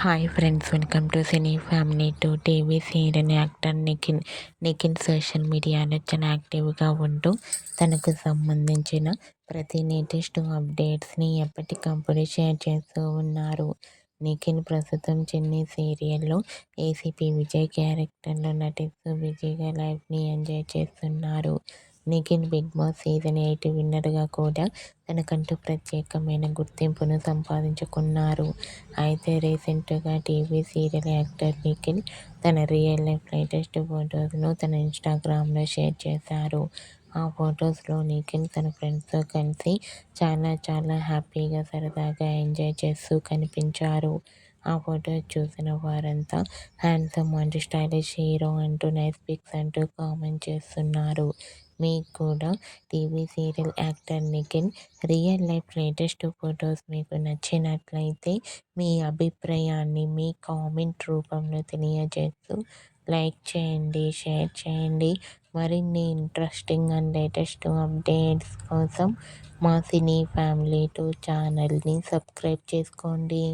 Hi friends, welcome to cine family to TV serial actor Nikhil social మీడియాలో చాలా యాక్టివ్గా ఉంటూ తనకు సంబంధించిన ప్రతి లేటెస్ట్ అప్డేట్స్ని ఎప్పటికప్పుడు షేర్ చేస్తూ ఉన్నారు. నిఖిల్ ప్రస్తుతం చెన్నై సీరియల్లో ఏసీపీ విజయ్ క్యారెక్టర్లో నటిస్తూ బిజీగా లైఫ్ని ఎంజాయ్ చేస్తున్నారు. నిఖిల్ బిగ్ బాస్ సీజన్ 8 విన్నర్గా కూడా తనకంటూ ప్రత్యేకమైన గుర్తింపును సంపాదించుకున్నారు. అయితే రీసెంట్గా టీవీ సీరియల్ యాక్టర్ నిఖిల్ తన రియల్ లైఫ్ లేటెస్ట్ ఫొటోస్ను తన ఇన్స్టాగ్రామ్లో షేర్ చేశారు. ఆ ఫొటోస్లో నిఖిల్ తన ఫ్రెండ్స్తో కలిసి చాలా హ్యాపీగా సరదాగా ఎంజాయ్ చేస్తూ కనిపించారు. ఆ ఫొటోస్ చూసిన వారంతా హ్యాండ్సమ్ అండ్ స్టైలిష్ హీరో అంటూ నైస్ పిక్స్ అంటూ కామెంట్ చేస్తున్నారు. మీకు కూడా TV serial actor Nikhil real life latest photos మీకు నచ్చినట్లయితే మీ అభిప్రాయాన్ని మీ కామెంట్ రూపంలో తెలియజేస్తూ లైక్ చేయండి, షేర్ చేయండి. మరిన్ని ఇంట్రెస్టింగ్ అండ్ లేటెస్ట్ అప్డేట్స్ కోసం మా సినీ ఫ్యామిలీ 2 ఛానల్ని సబ్స్క్రైబ్ చేసుకోండి.